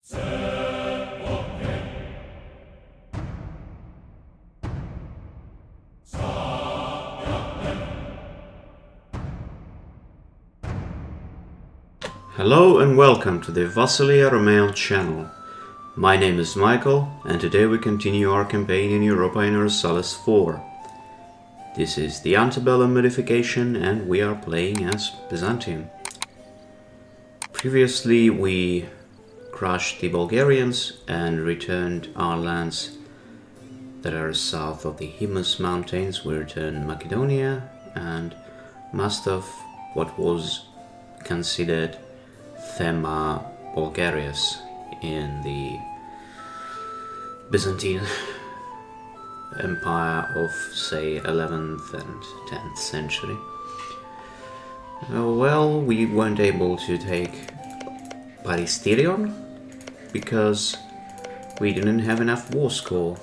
Hello and welcome to the Vasilia Romeo channel. My name is Michael and today we continue our campaign in Europa Universalis 4. This is the Antebellum modification and we are playing as Byzantium. Previously we crushed the Bulgarians and returned our lands that are south of the Himus mountains. We returned Macedonia and most of what was considered Thema Bulgarius in the Byzantine Empire of, say, 11th and 10th century. Well, we weren't able to take Paristerion because we didn't have enough war score,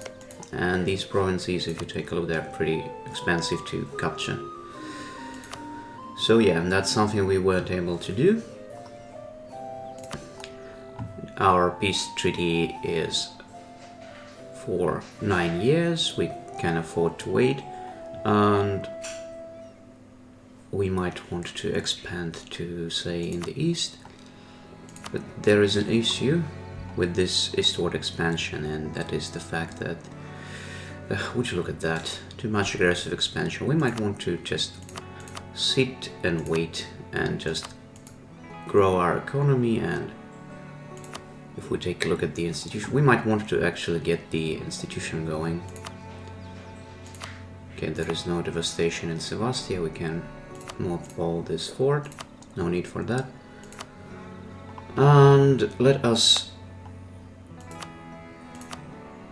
and these provinces, if you take a look, they're pretty expensive to capture. So yeah, that's something we weren't able to do. Our peace treaty is for 9 years, we can afford to wait, and we might want to expand to, say, in the east. But there is an issue with this eastward expansion, and that is the fact that, would you look at that, too much aggressive expansion. We might want to just sit and wait and just grow our economy, and if we take a look at the institution, we might want to actually get the institution going. Okay, there is no devastation in Sevastia, we can mothball this fort, no need for that. And let us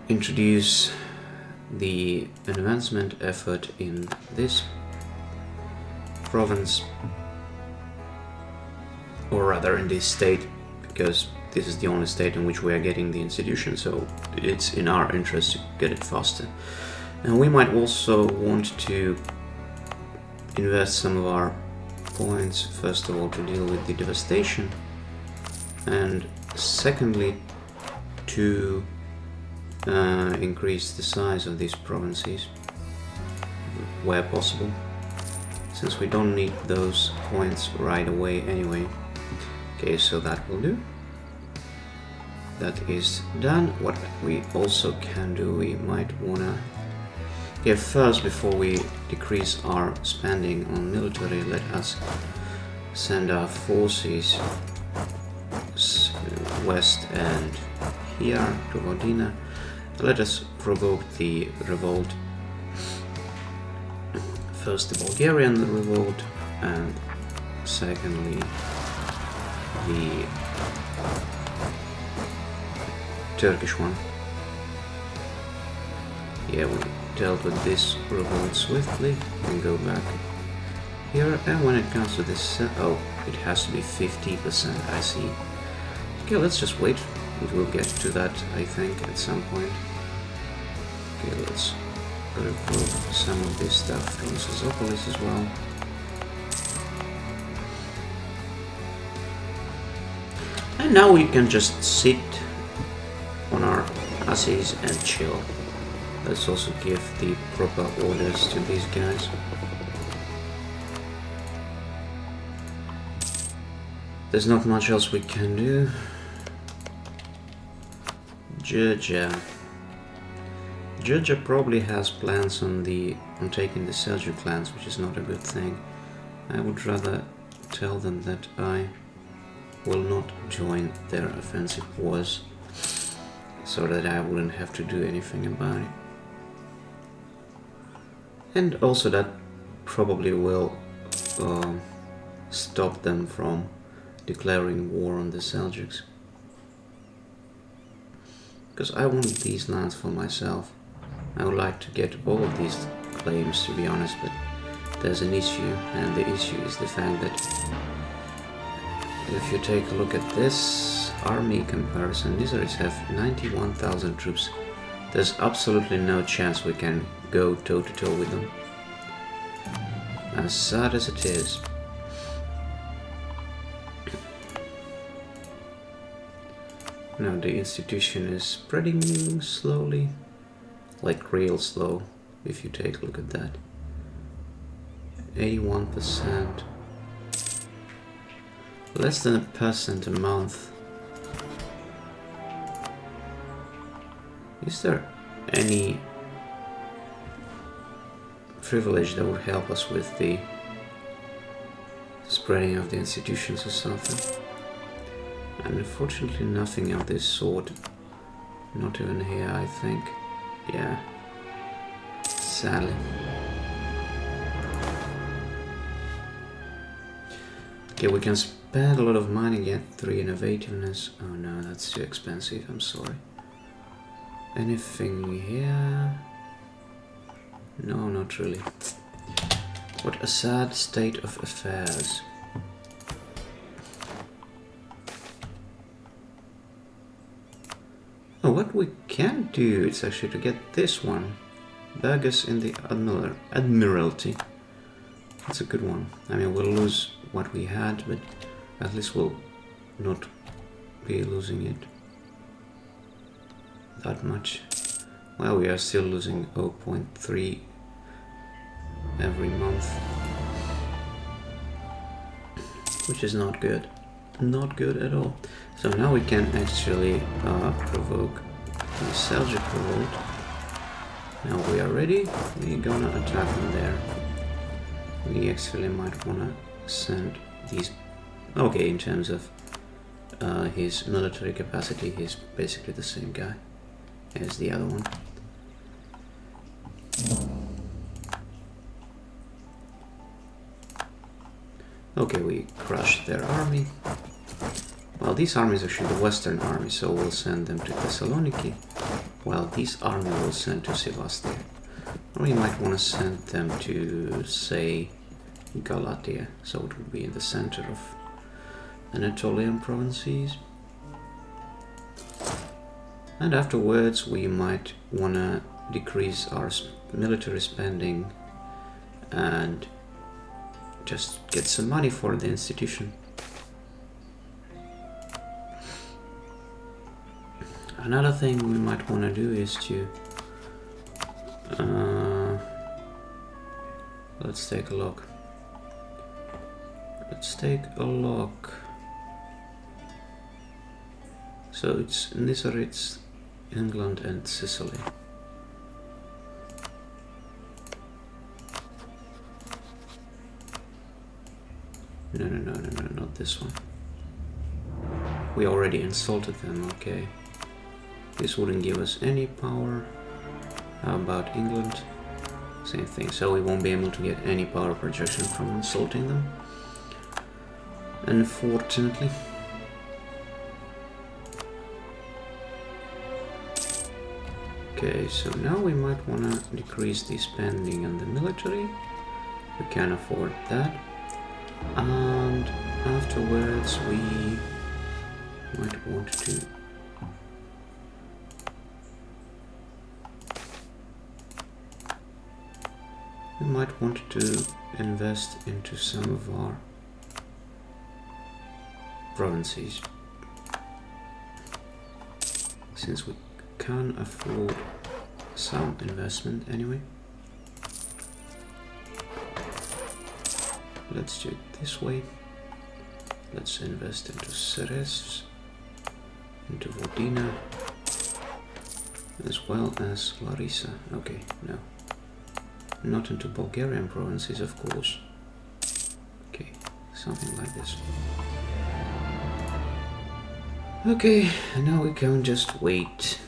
introduce the advancement effort in this province, or rather in this state, because this is the only state in which we are getting the institution, so it's in our interest to get it faster. And we might also want to invest some of our points, first of all, to deal with the devastation, and secondly, to increase the size of these provinces where possible, since we don't need those points right away anyway. Okay, so that will do. That is done. What we also can do, we might wanna... Yeah, first, before we decrease our spending on military, let us send our forces west and here to Vodina. Let us provoke the revolt. First the Bulgarian revolt, and secondly the Turkish one. Yeah, we dealt with this revolt swiftly. We can go back here, and when it comes to this, oh, it has to be 50%, I see. Okay, let's just wait. It will get to that, I think, at some point. Okay, let's remove some of this stuff from Sozopoulos as well. And now we can just sit on our asses and chill. Let's also give the proper orders to these guys. There's not much else we can do. Georgia. Georgia probably has plans on taking the Seljuk lands, which is not a good thing. I would rather tell them that I will not join their offensive wars, so that I wouldn't have to do anything about it. And also that probably will stop them from declaring war on the Seljuks. Because I want these lands for myself. I would like to get all of these claims, to be honest, but there's an issue, and the issue is the fact that if you take a look at this army comparison, these guys have 91,000 troops. There's absolutely no chance we can go toe-to-toe with them. As sad as it is. Now the institution is spreading slowly, like real slow, if you take a look at that. 81%. Less than 1% a month. Is there any privilege that would help us with the spreading of the institutions or something? And unfortunately nothing of this sort. Not even here, I think. Yeah. Sadly. Okay, we can spend a lot of money, get 3 innovativeness. Oh no, that's too expensive, I'm sorry. Anything here? No, not really. What a sad state of affairs. Oh, what we can do is actually to get this one. Burgess in the Admiralty. That's a good one. I mean, we'll lose what we had, but at least we'll not be losing it that much. Well, we are still losing 0.3 every month, which is not good. Not good at all. So now we can actually provoke the Seljuk revolt. Now we are ready. We're gonna attack them there. We actually might wanna send these. Okay, in terms of his military capacity, he's basically the same guy as the other one. Okay, we crushed their army. Well, this army is actually the Western army, so we'll send them to Thessaloniki, while this army will send to Sevastia. Or we might want to send them to, say, Galatia, so it would be in the center of Anatolian provinces. And afterwards we might want to decrease our military spending and just get some money for the institution. Another thing we might want to do is to let's take a look. Let's take a look. So it's Nizaritz, England and Sicily. No, not this one. We already insulted them, okay. This wouldn't give us any power. How about England? Same thing, so we won't be able to get any power projection from insulting them, unfortunately. Okay, so now we might want to decrease the spending on the military. We can afford that. And afterwards we might want to invest into some of our provinces, since we can afford some investment anyway. Let's do it this way. Let's invest into Ceres, into Vodina, as well as Larissa. Okay, no. Not into Bulgarian provinces, of course. Okay, something like this. Okay, and now we can just wait.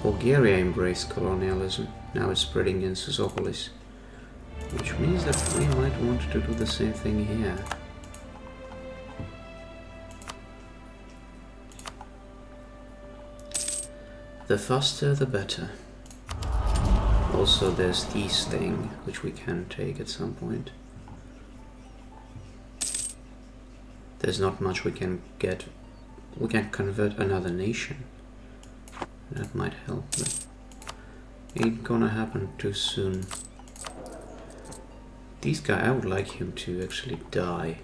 Bulgaria embraced colonialism. Now it's spreading in Sozopoulos, which means that we might want to do the same thing here. The faster the better. Also there's this thing which we can take at some point. There's not much we can get. We can convert another nation. That might help, but ain't gonna happen too soon. This guy, I would like him to actually die.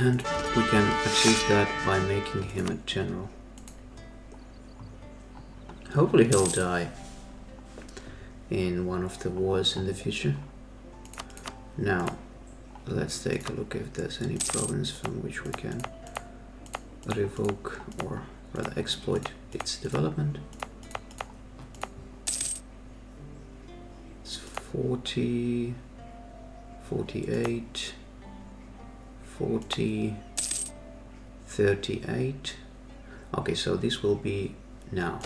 And we can achieve that by making him a general. Hopefully he'll die in one of the wars in the future. Now, let's take a look if there's any province from which we can revoke or rather exploit its development. It's 40, 48, 40, 38. Okay, so this will be now.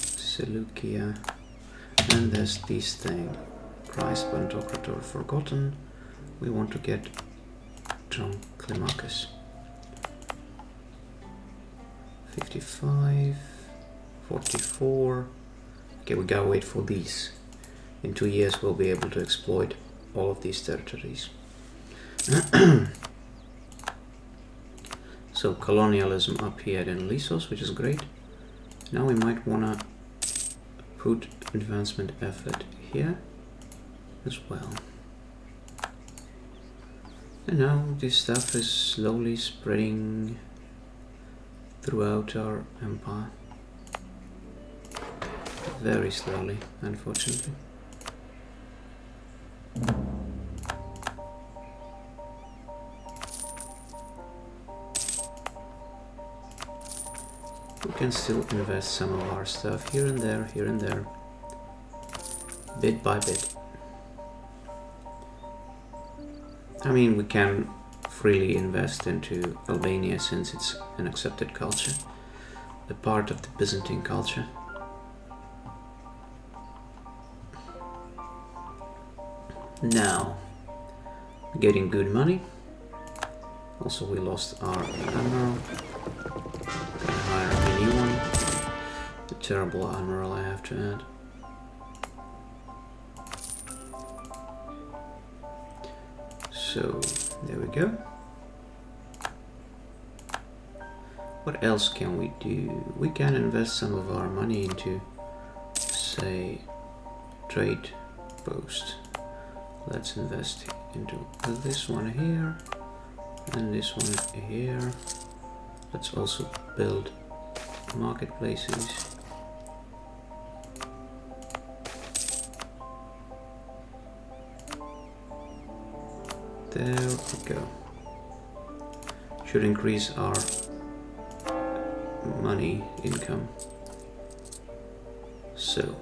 Seleucia, and there's this thing, Christ Pantocrator Forgotten. We want to get John Climacus. 55, 44. Okay, we gotta wait for these. In 2 years we'll be able to exploit all of these territories. So colonialism appeared in Lissos, which is great. Now we might wanna put advancement effort here as well. And now this stuff is slowly spreading throughout our empire. Very slowly, unfortunately. We can still invest some of our stuff here and there, bit by bit. I mean, we can freely invest into Albania since it's an accepted culture, a part of the Byzantine culture. Now, getting good money. Also, we lost our admiral. Gonna hire a new one. A terrible admiral, I have to add. So, there we go. What else can we do? We can invest some of our money into, say, trade post. Let's invest into this one here and this one here. Let's also build marketplaces. There we go. Should increase our money income. So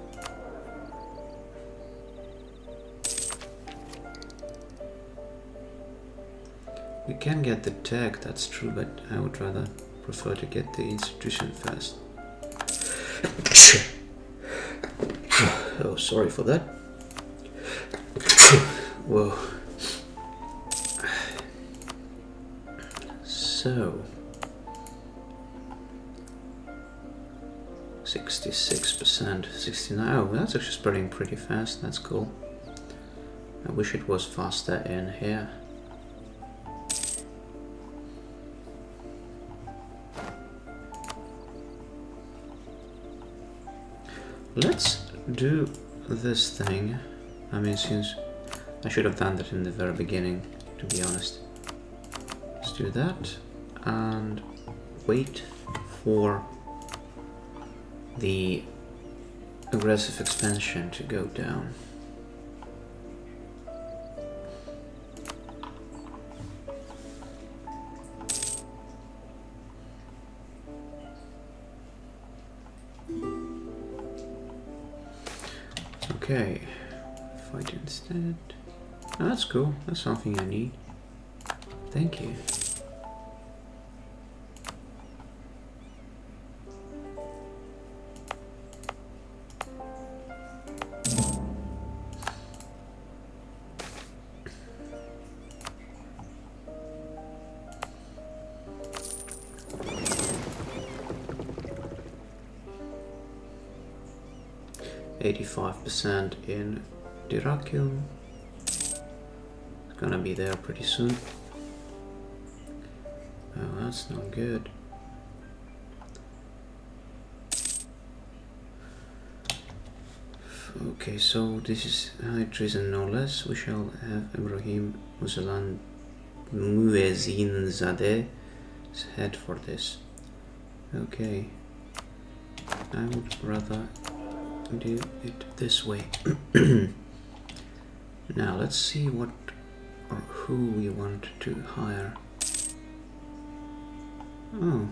we can get the tech, that's true, but I would rather prefer to get the institution first. Oh, sorry for that. Whoa. So 66%, 69. Oh, that's actually spreading pretty fast. That's cool. I wish it was faster in here. Let's do this thing. I mean, since I should have done that in the very beginning, to be honest. Let's do that and wait for the aggressive expansion to go down. Okay, fight instead. Oh, that's cool. That's something I need. Thank you. %in Dyrrhachium. It's gonna be there pretty soon. Oh, that's not good. Okay, so this is high treason no less. We shall have Ibrahim Muezzinzadeh's head for this. Okay, I would rather do it this way. Now let's see what or who we want to hire. Oh,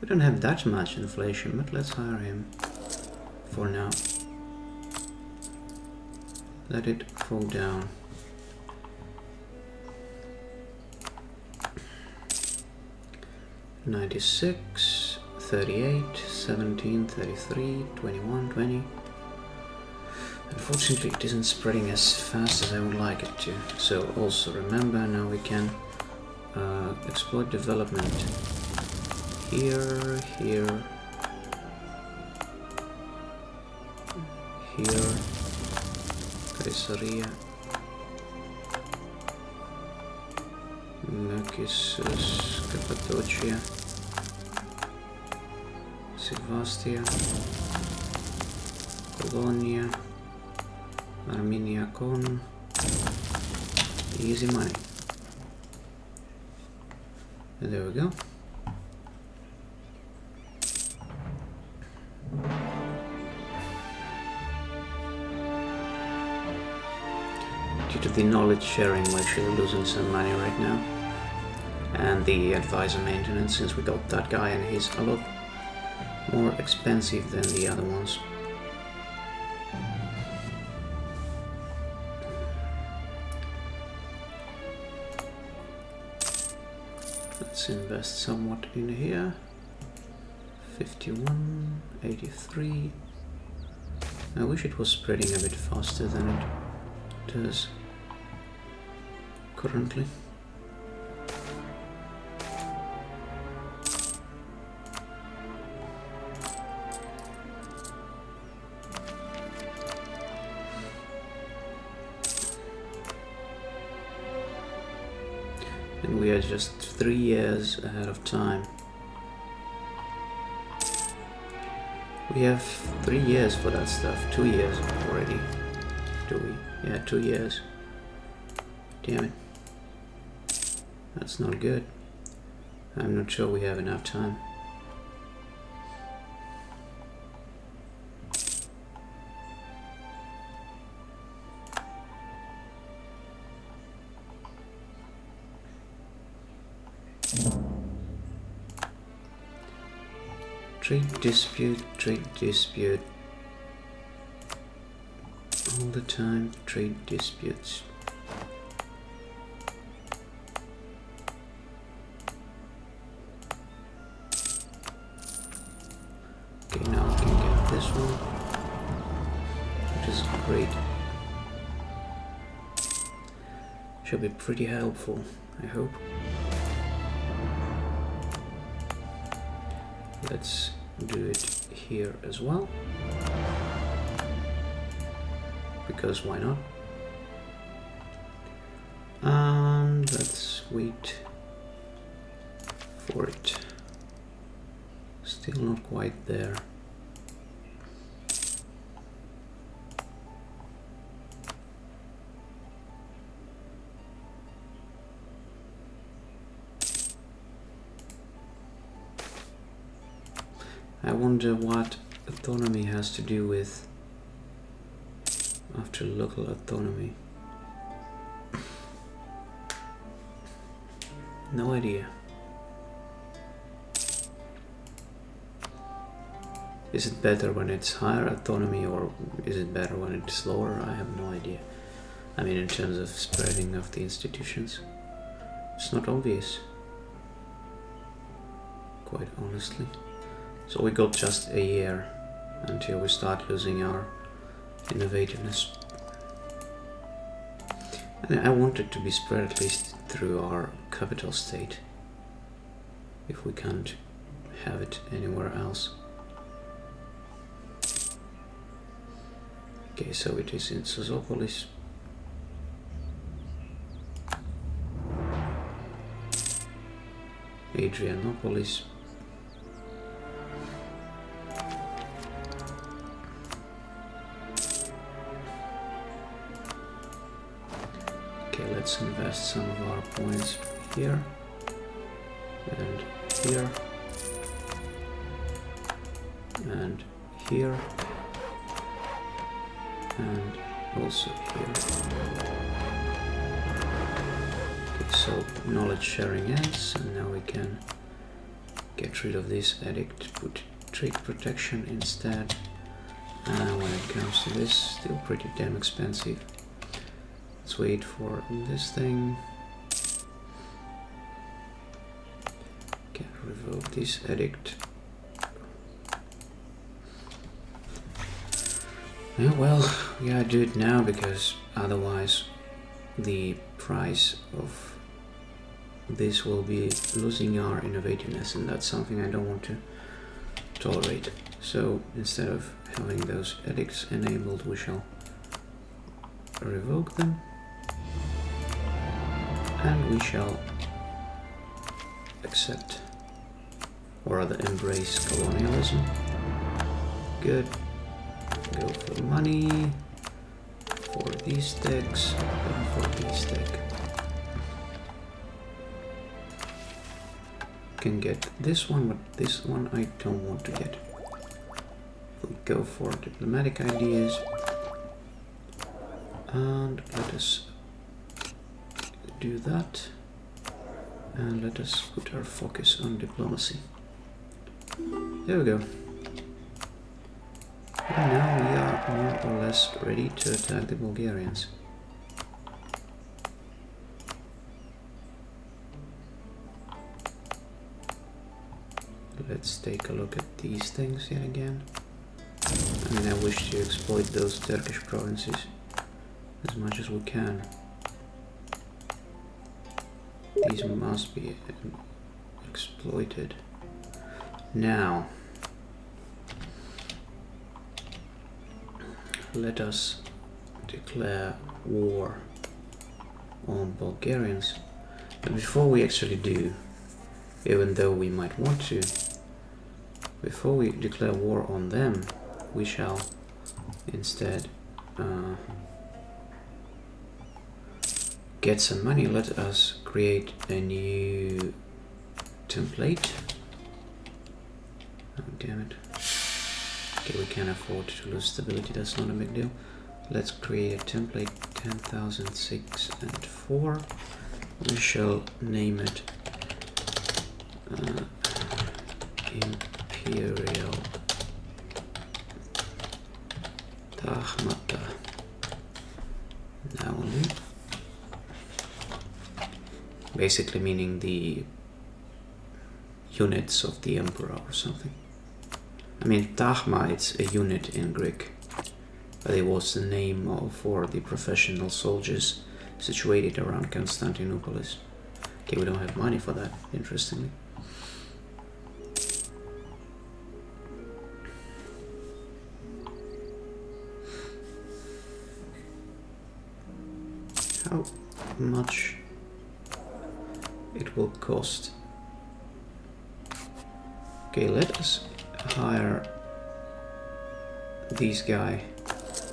we don't have that much inflation, but let's hire him for now. Let it fall down. $96, $38, $17, $33, $21, $20. Unfortunately, it isn't spreading as fast as I would like it to. So also remember, now we can exploit development here, here, here, Caesarea, Naxos, Cappadocia, Silvastia, Colonia, Armenia Con. Easy money. And there we go. Due to the knowledge sharing, we're actually losing some money right now. And the advisor maintenance, since we got that guy and he's a lot more expensive than the other ones. Let's invest somewhat in here. 51, 83. I wish it was spreading a bit faster than it does currently. And we are just 3 years ahead of time. We have 3 years for that stuff. 2 years already. Do we? Yeah, 2 years. Damn it. That's not good. I'm not sure we have enough time. Trade dispute. All the time, trade disputes. Okay, now we can get this one, which is great. Should be pretty helpful, I hope. Let's do it here as well, because why not? And let's wait for it. Still not quite there. I wonder what autonomy has to do with after local autonomy. No idea. Is it better when it's higher autonomy, or is it better when it's lower? I have no idea. I mean, in terms of spreading of the institutions, it's not obvious, quite honestly. So we got just a year until we start losing our innovativeness. And I want it to be spread at least through our capital state, if we can't have it anywhere else. Okay, so it is in Sozopolis. Adrianopolis. Okay, let's invest some of our points here and here and here and also here. Okay, so knowledge sharing ends, and now we can get rid of this edict, put trade protection instead. And when it comes to this, still pretty damn expensive. Let's wait for this thing. Okay, revoke this edict. Yeah, well, we gotta do it now because otherwise the price of this will be losing our innovativeness, and that's something I don't want to tolerate. So instead of having those edicts enabled, we shall revoke them, and we shall accept, or rather embrace, colonialism. Good. Go for money, for these decks, and for this deck. Can get this one, but this one I don't want to get. We go for diplomatic ideas, and let us do that, and let us put our focus on diplomacy. There we go. And now we are more or less ready to attack the Bulgarians. Let's take a look at these things yet again. I mean, I wish to exploit those Turkish provinces as much as we can. These must be exploited. Now, let us declare war on Bulgarians. But before we actually do, even though we might want to, before we declare war on them, we shall instead get some money. Let us create a new template. Oh, damn it. Okay, we can afford to lose stability, that's not a big deal. Let's create a template 10,006 and 4. We shall name it imperial Tahmata. Now only. Basically meaning the units of the emperor or something. I mean, Tahma, it's a unit in Greek, but it was the name for the professional soldiers situated around Constantinople. Okay, we don't have money for that, interestingly. How much it will cost? Okay, let us hire this guy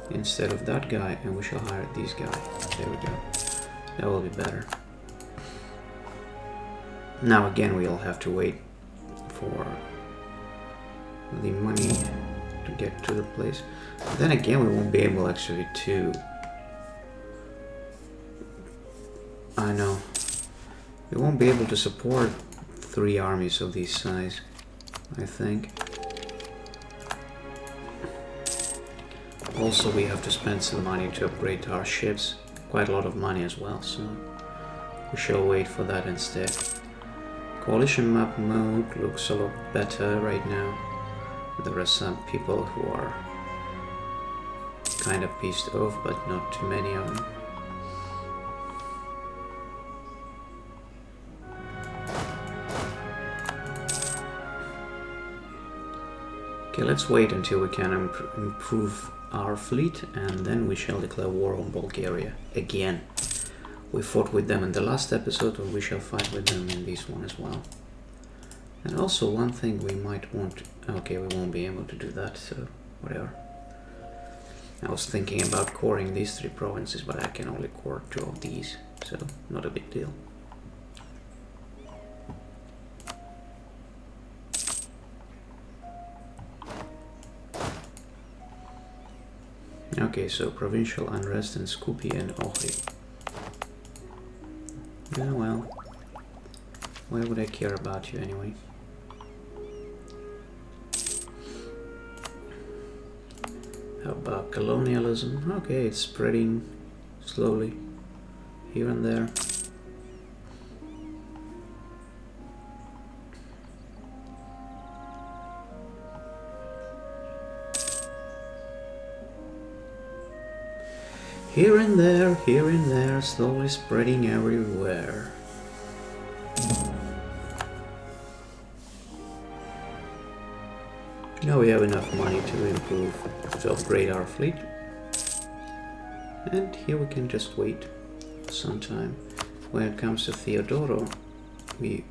instead of that guy, and we shall hire this guy. There we go. That will be better. Now again, we'll have to wait for the money to get to the place. Then again, we won't be able actually to... I know. We won't be able to support 3 armies of this size, I think. Also, we have to spend some money to upgrade our ships. Quite a lot of money as well, so we shall wait for that instead. Coalition map mode looks a lot better right now. There are some people who are kind of pissed off, but not too many of them. Okay, let's wait until we can improve our fleet, and then we shall declare war on Bulgaria again. We fought with them in the last episode, and we shall fight with them in this one as well. And also one thing we might want... Okay, we won't be able to do that, so whatever. I was thinking about coring these 3 provinces, but I can only core 2 of these, so not a big deal. Okay, so provincial unrest in Skopje and Ohrid. Yeah, well, why would I care about you anyway? How about colonialism? Okay, it's spreading slowly here and there. Here and there, slowly spreading everywhere. Now we have enough money to upgrade our fleet. And here we can just wait some time. When it comes to Theodoro, we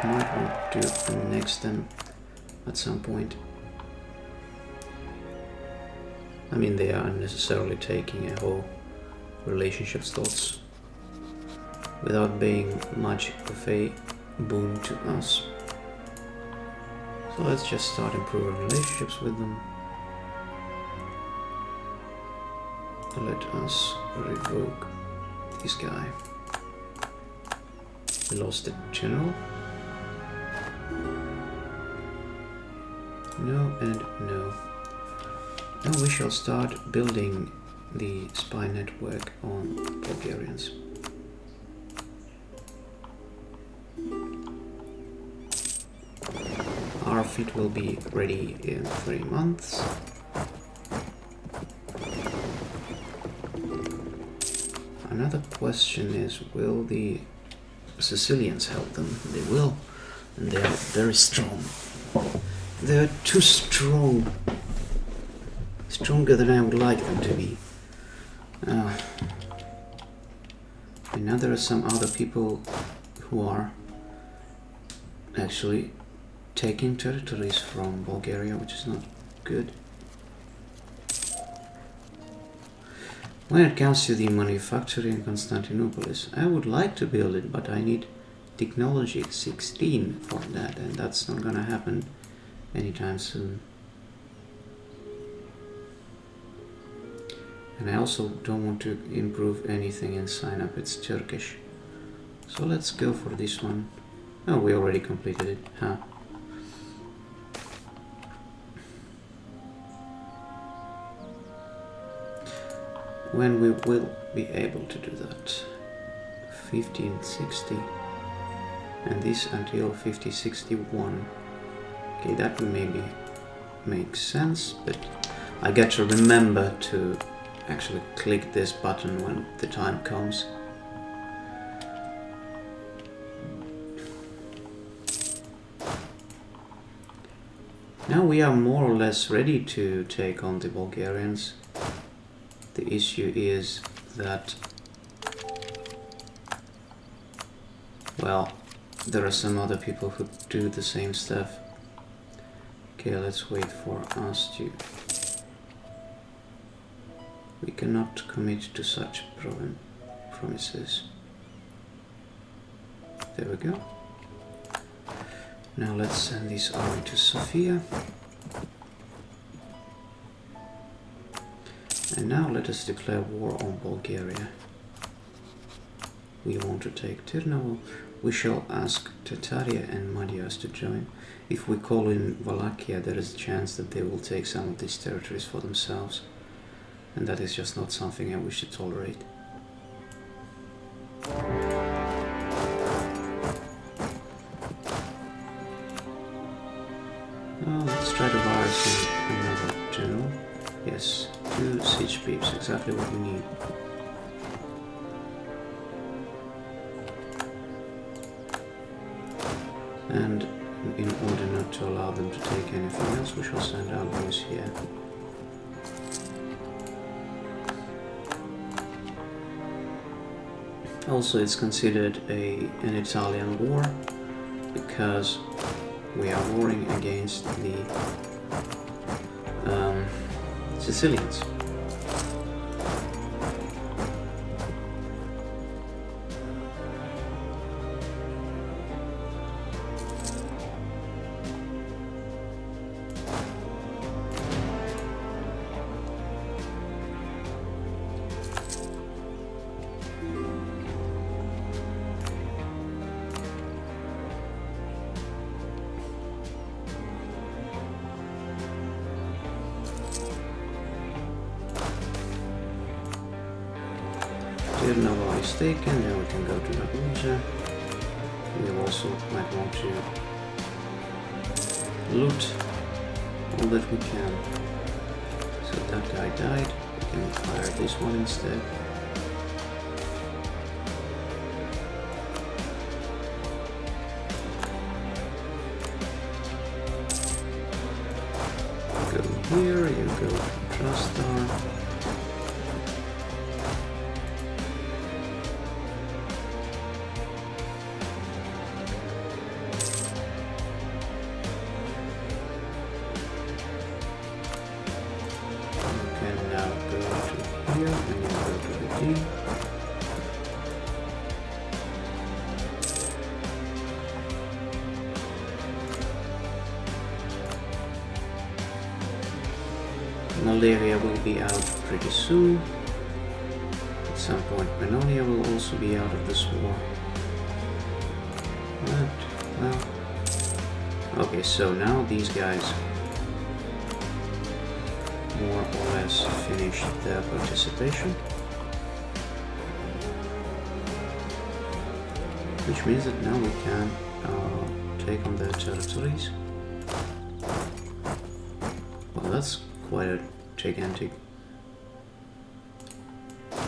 might want to annex them at some point. I mean, they are unnecessarily taking a whole relationship slots without being much of a boon to us. So let's just start improving relationships with them. Let us revoke this guy. We lost the general. No and no. Now we shall start building the spy network on Bulgarians. Our fleet will be ready in 3 months. Another question is, will the Sicilians help them? They will, and they are very strong. They are too strong. Stronger than I would like them to be. And now there are some other people who are actually taking territories from Bulgaria, which is not good. When it comes to the manufacturing in Constantinopolis, I would like to build it, but I need technology 16 for that, and that's not gonna happen anytime soon. And I also don't want to improve anything and sign up, it's Turkish. So let's go for this one. Oh, we already completed it, huh? When we will be able to do that? 1560. And this until 5061. Okay, that maybe makes sense, but I got to remember to actually click this button when the time comes. Now we are more or less ready to take on the Bulgarians. The issue is that, well, there are some other people who do the same stuff. Okay, let's wait for us to... We cannot commit to such promises. There we go. Now let's send this army to Sofia. And now let us declare war on Bulgaria. We want to take Tirnovo. We shall ask Tataria and Magyars to join. If we call in Wallachia, there is a chance that they will take some of these territories for themselves. And that is just not something I wish to tolerate. Oh, let's try to virus another general. Yes, 2 siege peeps, exactly what we need. And in order not to allow them to take anything else, we shall send our boys here. Also, it's considered an Italian war because we are warring against the Sicilians. Good, Nova is taken, then we can go to Ragusa. We also might want to loot all that we can. So that guy died, we can fire this one instead. Go here, you go to Trastar. Moldavia will be out pretty soon. At some point Pannonia will also be out of this war. But, well... Okay, so now these guys more or less finished their participation. Which means that now we can take on their territories. Well, that's quite a gigantic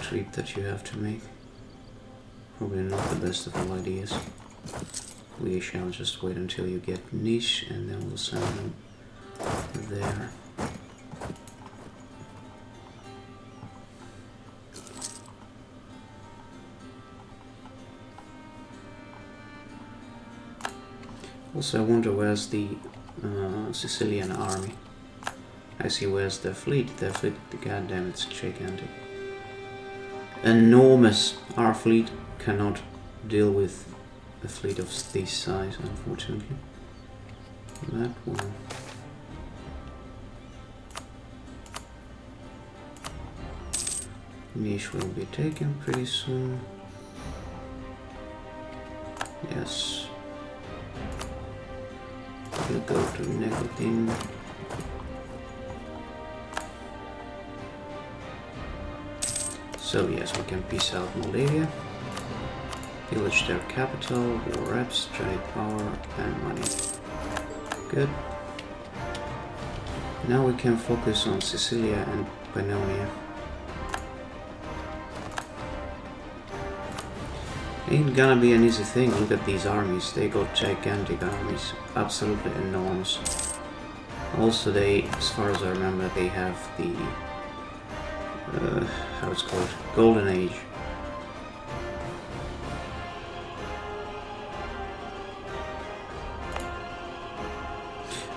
trip that you have to make. Probably not the best of all ideas. We shall just wait until you get niche and then we'll send them there. Also, I wonder where's the Sicilian army. I see where's their fleet. Their fleet, goddamn, it's gigantic. Enormous. Our fleet cannot deal with a fleet of this size, unfortunately. That one. Niche will be taken pretty soon. Yes. We'll go to Negotin. So yes, we can peace out Moldavia, pillage their capital, war reps, trade power and money. Good. Now we can focus on Sicilia and Pannonia. Ain't gonna be an easy thing. Look at these armies, they got gigantic armies, absolutely enormous. Also they, as far as I remember, they have the how it's called, Golden Age.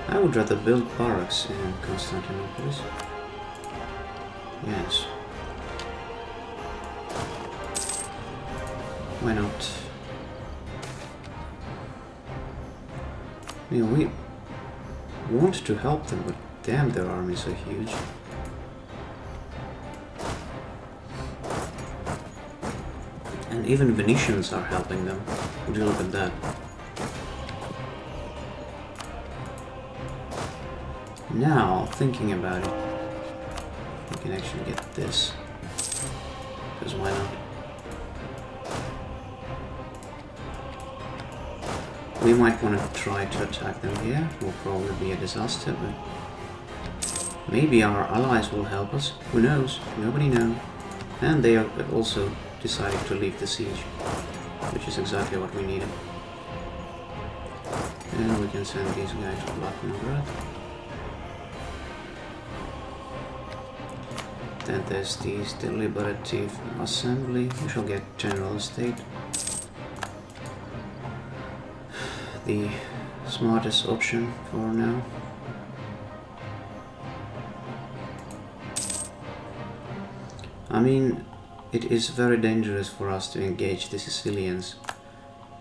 I would rather build barracks in Constantinople. Yes. Why not? You know, we want to help them, but damn, their armies are huge. And even Venetians are helping them. Would you look at that? Now, thinking about it, we can actually get this. Because why not? We might want to try to attack them here. It will probably be a disaster, but maybe our allies will help us. Who knows? Nobody knows. And they are also decided to leave the siege, which is exactly what we needed. And we can send these guys to Blacknograd. Then there's this deliberative assembly. We shall get general estate. The smartest option for now. I mean, it is very dangerous for us to engage the Sicilians.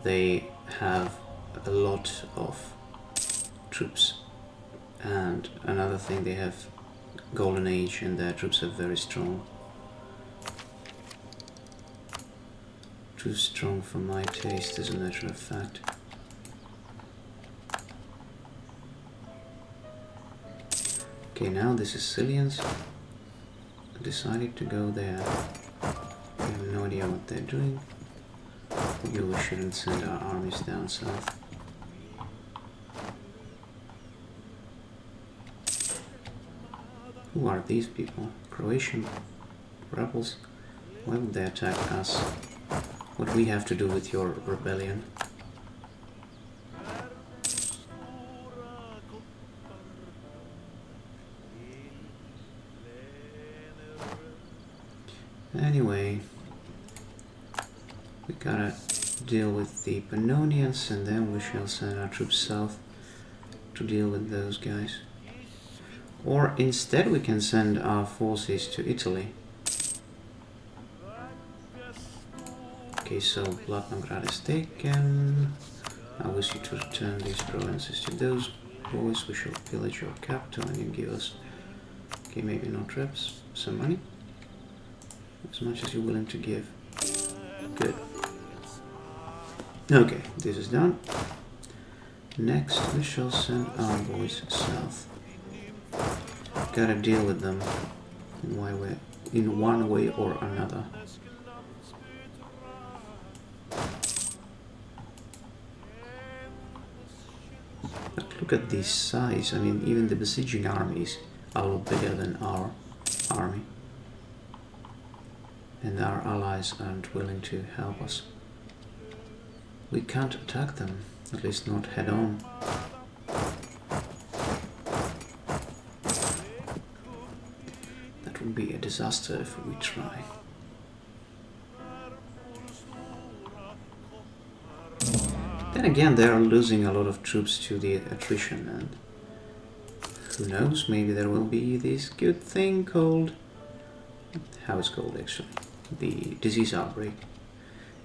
They have a lot of troops, and another thing, they have Golden Age and their troops are very strong. Too strong for my taste, as a matter of fact. Okay, now the Sicilians decided to go there. I have no idea idea what they're doing. Maybe we shouldn't send our armies down south. Who are these people? Croatian rebels? Why would they attack us? What we have to do with your rebellion? Anyway, we gotta deal with the Pannonians and then we shall send our troops south to deal with those guys. Or instead we can send our forces to Italy. Okay, so Blatnograd is taken. I wish you to return these provinces to those boys. We shall pillage your capital and you give us, okay, maybe not reps, some money. As much as you're willing to give. Good. Okay, this is done. Next, we shall send our boys south. Gotta deal with them in one way or another. But look at this size. I mean, even the besieging armies are a lot bigger than our army. And our allies aren't willing to help us. We can't attack them, at least not head on. That would be a disaster if we try. Then again, they are losing a lot of troops to the attrition, and who knows, maybe there will be this good thing called, how it's called actually, the disease outbreak.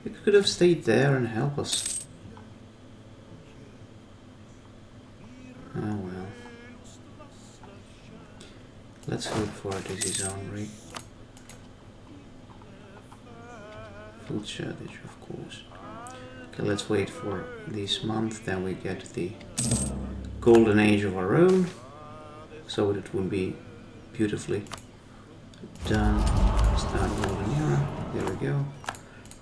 You could have stayed there and helped us. Oh well. Let's hope for a disease outbreak. Food shortage, of course. Okay, let's wait for this month, then we get the golden age of our own. So it will be beautifully done. Start golden era. There we go.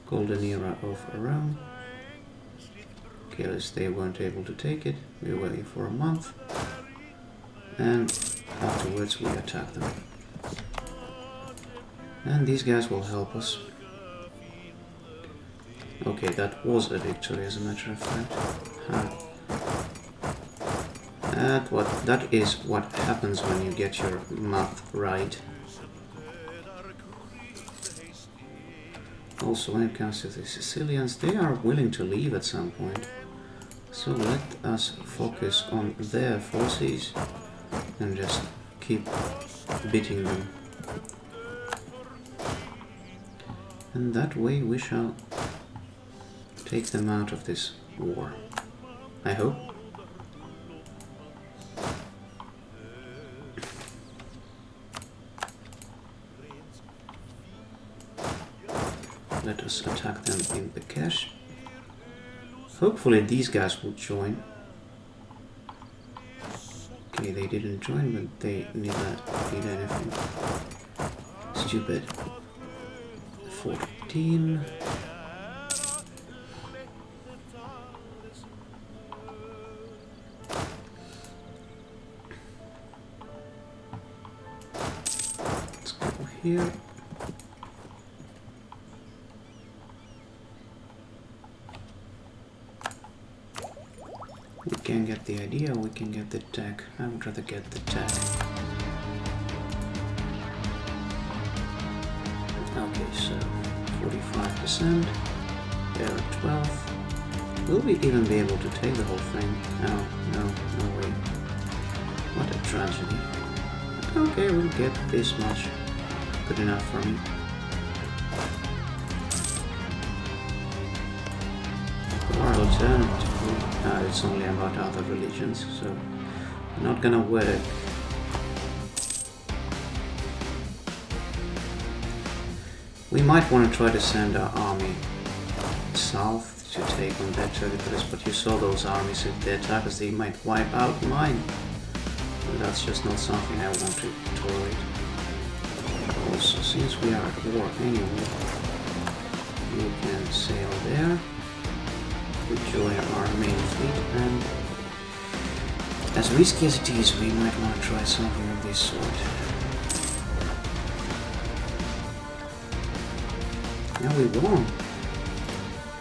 Golden era of our own. Okay, as they weren't able to take it, we were waiting for a month. And afterwards we attack them. And these guys will help us. Okay, that was a victory as a matter of fact. That is what happens when you get your math right. Also, when it comes to the Sicilians, they are willing to leave at some point. So let us focus on their forces and just keep beating them. And that way we shall take them out of this war. I hope. Let us attack them in Bekesh. Hopefully these guys will join. Okay, they didn't join, but they neither did anything. Stupid. 14. Let's go here. We can get the idea, we can get the tech. I would rather get the tech. Okay, so 45%. They're at 12. Will we even be able to take the whole thing? No way. What a tragedy. Okay, we'll get this much. Good enough for me. Or alternatively, it's only about other religions, so not gonna work. We might want to try to send our army south to take on their territories, but you saw those armies, if they attack us, they might wipe out mine. And that's just not something I want to tolerate. Also, since we are at war anyway, sail there. We join our main fleet, and as risky as it is, we might want to try something of this sort. Yeah, we won!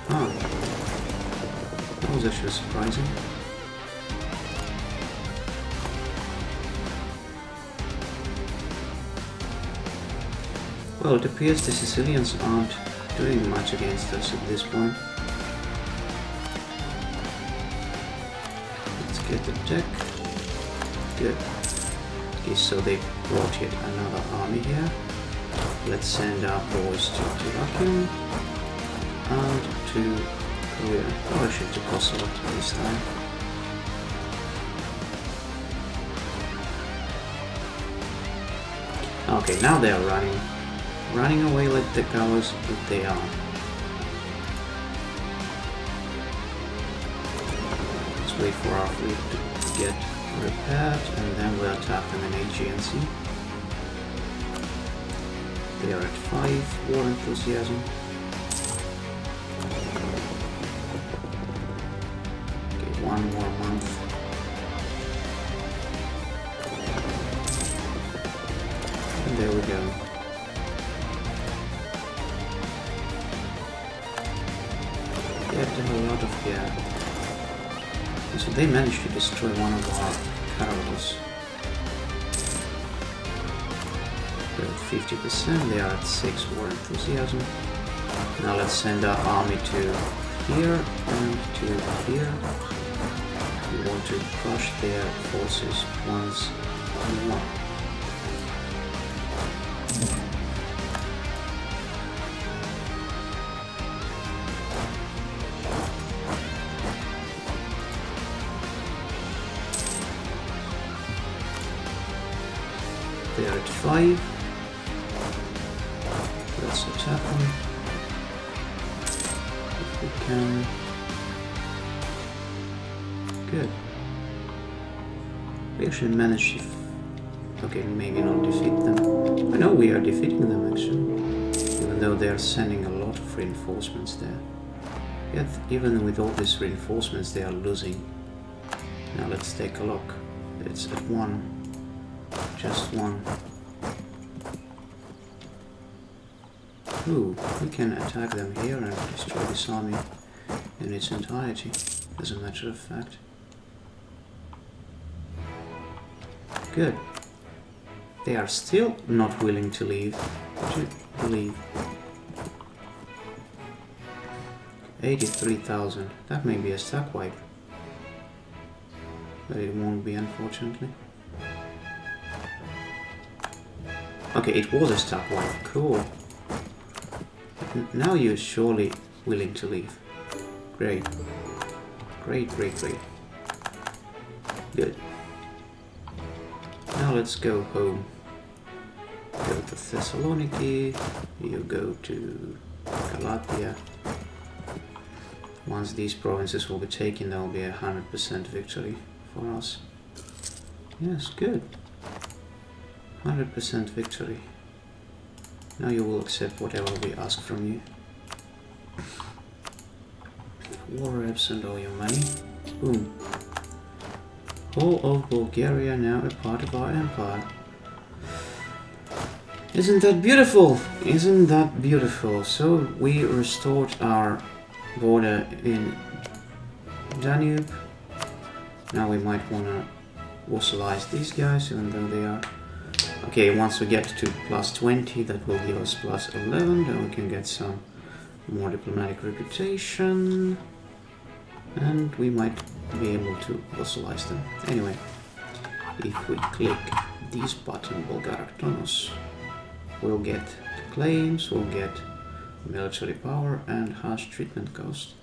Ah, that was actually surprising. Well, it appears the Sicilians aren't doing much against us at this point. Let's get the deck. Good. Okay, so they brought yet another army here. Let's send our boys to Tirakium and to Korea. Or actually to Kosovo this time. Okay, now they are running away like the cowards that they are. Let's wait for our fleet to get repaired and then we'll attack them in Aegean Sea. They are at 5 war enthusiasm. Okay, 1 more month. And there we go. Get a lot of gear. So they managed to destroy one of our caravels. They're at 50%, they are at 6 war enthusiasm. Now let's send our army to here and to here. We want to crush their forces once more. They are at 5. Let's attack them if we can. Good. We actually managed to... okay, maybe not defeat them. I know we are defeating them actually, even though they are sending a lot of reinforcements there. Yet, even with all these reinforcements, they are losing. Now let's take a look. It's at 1. Just 1. Ooh, we can attack them here and destroy this army in its entirety, as a matter of fact. Good. They are still not willing to leave. Would you believe? 83,000. That may be a stack wipe. But it won't be, unfortunately. Okay, it was a stack wipe. Cool. Now you're surely willing to leave. Great. Great, great, great. Good. Now let's go home. Go to Thessaloniki. You go to Galatia. Once these provinces will be taken, there will be 100% victory for us. Yes, good. 100% victory. Now you will accept whatever we ask from you. War reps and all your money. Boom. Whole of Bulgaria now a part of our empire. Isn't that beautiful? Isn't that beautiful? So we restored our border in Danube. Now we might want to vassalize these guys, even though they are... Okay, once we get to +20, that will give us +11, then we can get some more diplomatic reputation, and we might be able to vassalize them. Anyway, if we click this button, Bulgaraktonos, we'll get claims, we'll get military power and harsh treatment cost.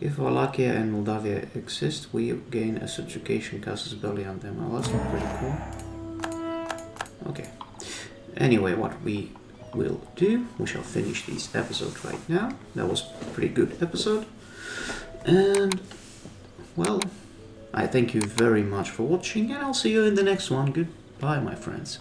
If Wallachia and Moldavia exist, we gain a subjugation casus belli on them. Oh, that's pretty cool. Okay. Anyway, what we will do, we shall finish this episode right now. That was a pretty good episode. And, well, I thank you very much for watching, and I'll see you in the next one. Goodbye, my friends.